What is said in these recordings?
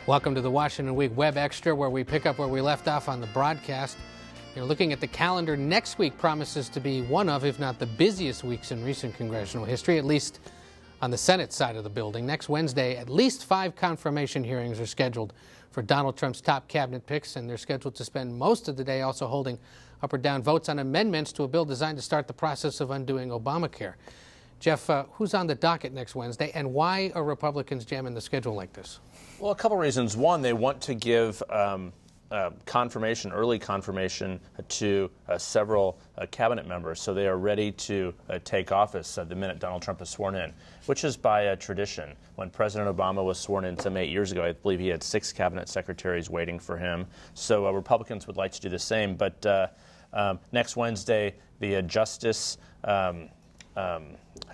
Welcome to the Washington Week Web Extra, where we pick up where we left off on the broadcast. Looking at the calendar, next week promises to be one of, if not the busiest weeks in recent congressional history, at least on the Senate side of the building. Next Wednesday, at least 5 confirmation hearings are scheduled for Donald Trump's top cabinet picks, and they're scheduled to spend most of the day also holding up or down votes on amendments to a bill designed to start the process of undoing Obamacare. Jeff, who's on the docket next Wednesday, and why are Republicans jamming the schedule like this? Well, a couple reasons. One, they want to give early confirmation to several cabinet members, so they are ready to take office the minute Donald Trump is sworn in, which is by tradition. When President Obama was sworn in some 8 years ago, I believe he had 6 cabinet secretaries waiting for him. So Republicans would like to do the same. But next Wednesday, the Justice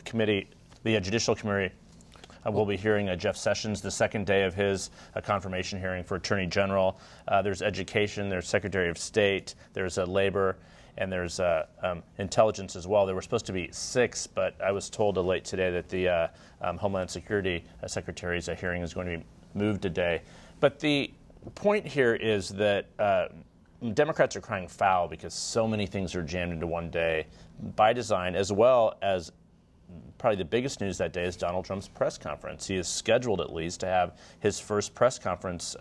Committee, the Judicial Committee, we'll be hearing Jeff Sessions, the second day of his confirmation hearing for Attorney General. There's Education, there's Secretary of State, there's Labor, and there's Intelligence as well. There were supposed to be 6, but I was told late today that the Homeland Security Secretary's hearing is going to be moved today. But the point here is that Democrats are crying foul because so many things are jammed into one day by design, as well as probably the biggest news that day is Donald Trump's press conference. He is scheduled, at least, to have his first press conference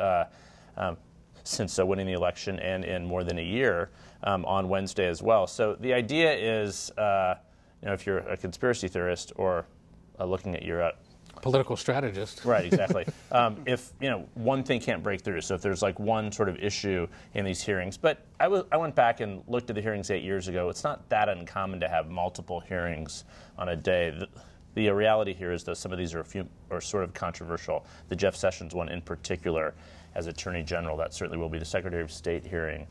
since winning the election and in more than a year on Wednesday as well. So the idea is, if you're a conspiracy theorist or looking at your political strategist. Right, exactly. If one thing can't break through, so if there's like one sort of issue in these hearings, but I went back and looked at the hearings 8 years ago. It's not that uncommon to have multiple hearings on a day. The reality here is that some of these are sort of controversial. The Jeff Sessions one in particular, as Attorney General, that certainly will be the Secretary of State hearing.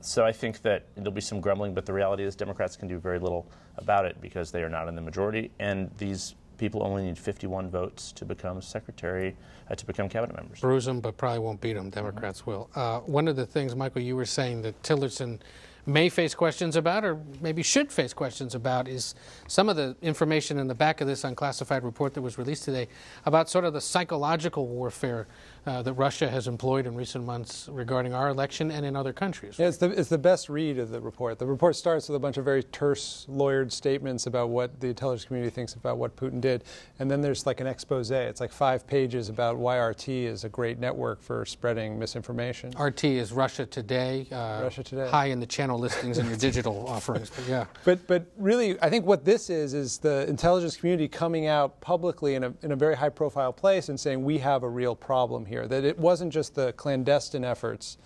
So I think that there'll be some grumbling, but the reality is Democrats can do very little about it because they are not in the majority, and these people only need 51 votes to become secretary, to become cabinet members. Bruise them, but probably won't beat them. Democrats will. One of the things, Michael, you were saying that Tillerson may face questions about, or maybe should face questions about, is some of the information in the back of this unclassified report that was released today about sort of the psychological warfare that Russia has employed in recent months regarding our election and in other countries. Yeah, it's the best read of the report. The report starts with a bunch of very terse, lawyered statements about what the intelligence community thinks about what Putin did, and then there's like an expose. It's like 5 pages about why RT is a great network for spreading misinformation. RT is Russia Today. Russia Today. High in the channel listings in your digital offerings. But yeah. But really, I think what this is the intelligence community coming out publicly in a very high-profile place and saying we have a real problem here. That it wasn't just the clandestine efforts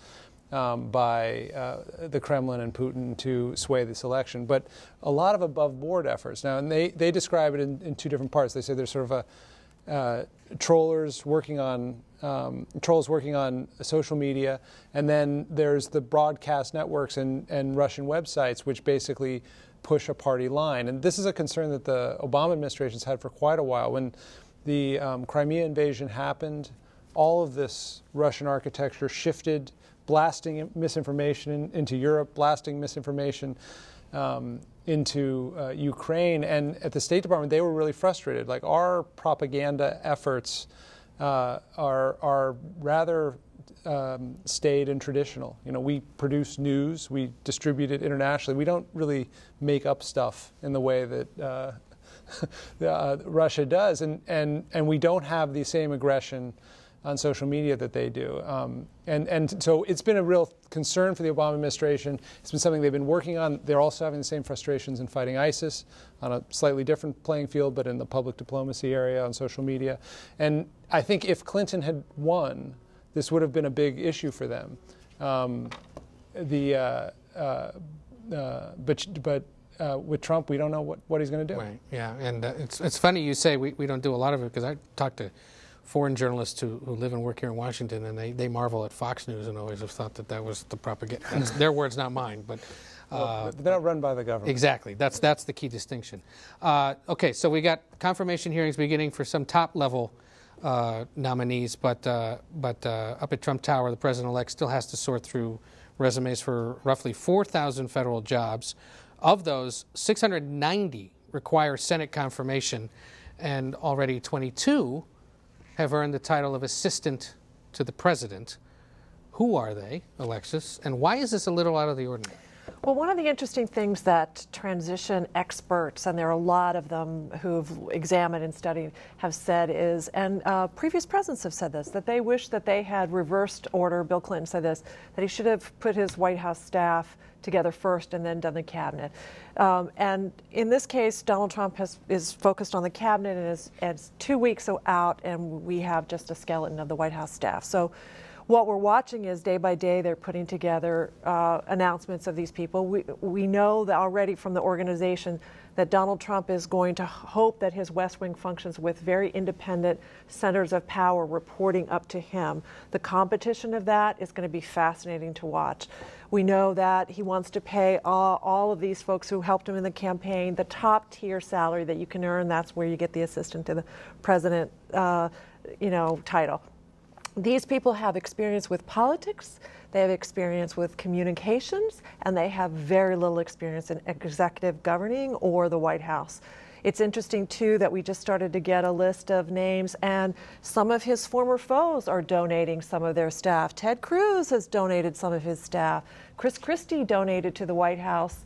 by the Kremlin and Putin to sway this election, but a lot of above-board efforts. Now, and they describe it in 2 different parts. They say there's sort of trolls working on social media, and then there's the broadcast networks and Russian websites, which basically push a party line. And this is a concern that the Obama administration's had for quite a while. When the Crimea invasion happened, all of this Russian architecture shifted, blasting misinformation into Europe, blasting misinformation into Ukraine. And at the State Department, they were really frustrated. Like, our propaganda efforts are rather staid and traditional. We produce news, we distribute it internationally. We don't really make up stuff in the way that Russia does, and we don't have the same aggression on social media that they do. And so it's been a real concern for the Obama administration. It's been something they've been working on. They're also having the same frustrations in fighting ISIS on a slightly different playing field, but in the public diplomacy area on social media. And I think if Clinton had won, this would have been a big issue for them. But with Trump, we don't know what he's going to do. Right. Yeah, and it's funny you say we don't do a lot of it, because I talked to foreign journalists who live and work here in Washington, and they marvel at Fox News and always have thought that was the propaganda. That's their words, not mine. But they're not run by the government. Exactly. That's the key distinction. Okay, so we got confirmation hearings beginning for some top-level nominees, but up at Trump Tower, the president-elect still has to sort through resumes for roughly 4,000 federal jobs. Of those, 690 require Senate confirmation, and already 22 have earned the title of assistant to the president. Who are they, Alexis, and why is this a little out of the ordinary? Well, one of the interesting things that transition experts, and there are a lot of them who've examined and studied, have said is, and previous presidents have said this, that they wish that they had reversed order. Bill Clinton said this, that he should have put his White House staff together first and then done the cabinet. And in this case, Donald Trump is focused on the cabinet and is 2 weeks out, and we have just a skeleton of the White House staff. So what we're watching is day by day they're putting together announcements of these people. We know that already from the organization that Donald Trump is going to hope that his West Wing functions with very independent centers of power reporting up to him. The competition of that is going to be fascinating to watch. We know that he wants to pay all of these folks who helped him in the campaign the top tier salary that you can earn. That's where you get the assistant to the president, title. These people have experience with politics, they have experience with communications, and they have very little experience in executive governing or the White House. It's interesting, too, that we just started to get a list of names, and some of his former foes are donating some of their staff. Ted Cruz has donated some of his staff. Chris Christie donated to the White House,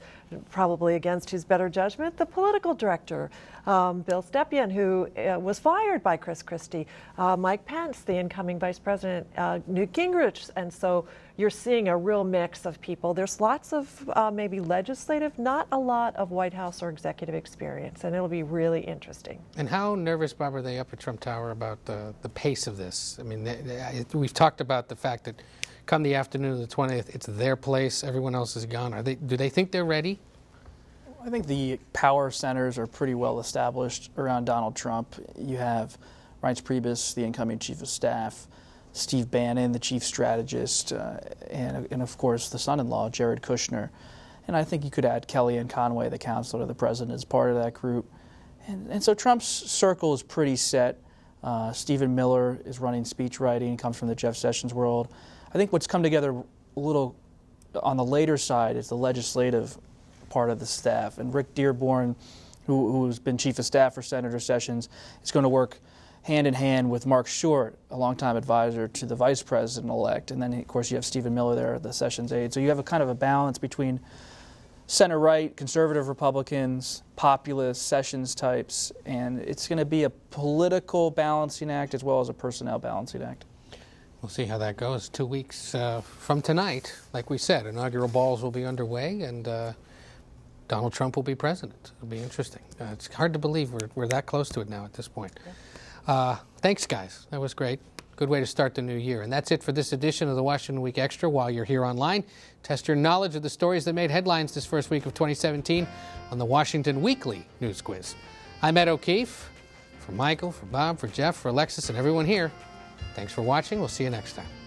probably against his better judgment, the political director, Bill Stepien, who was fired by Chris Christie, Mike Pence, the incoming vice president, Newt Gingrich. And so you're seeing a real mix of people. There's lots of maybe legislative, not a lot of White House or executive experience, and it'll be really interesting. And how nervous, Bob, are they up at Trump Tower about the pace of this? I mean, we've talked about the fact that come the afternoon of the 20th, it's their place, everyone else is gone. Do they think they're ready? I think the power centers are pretty well established around Donald Trump. You have Reince Priebus, the incoming chief of staff, Steve Bannon, the chief strategist, and of course the son-in-law, Jared Kushner. And I think you could add Kellyanne Conway, the counselor to the president, as part of that group. And so Trump's circle is pretty set. Stephen Miller is running speech writing, comes from the Jeff Sessions world. I think what's come together a little on the later side is the legislative part of the staff. And Rick Dearborn, who's been chief of staff for Senator Sessions, is going to work hand in hand with Mark Short, a longtime advisor to the vice president-elect. And then, of course, you have Stephen Miller there, the Sessions aide. So you have a kind of a balance between center-right, conservative Republicans, populist, Sessions types, and it's going to be a political balancing act as well as a personnel balancing act. We'll see how that goes. 2 weeks from tonight, like we said, inaugural balls will be underway, and Donald Trump will be president. It'll be interesting. It's hard to believe we're that close to it now at this point. Thanks, guys. That was great. Good way to start the new year. And that's it for this edition of the Washington Week Extra. While you're here online, test your knowledge of the stories that made headlines this first week of 2017 on the Washington Weekly News Quiz. I'm Ed O'Keefe. For Michael, for Bob, for Jeff, for Alexis, and everyone here, thanks for watching. We'll see you next time.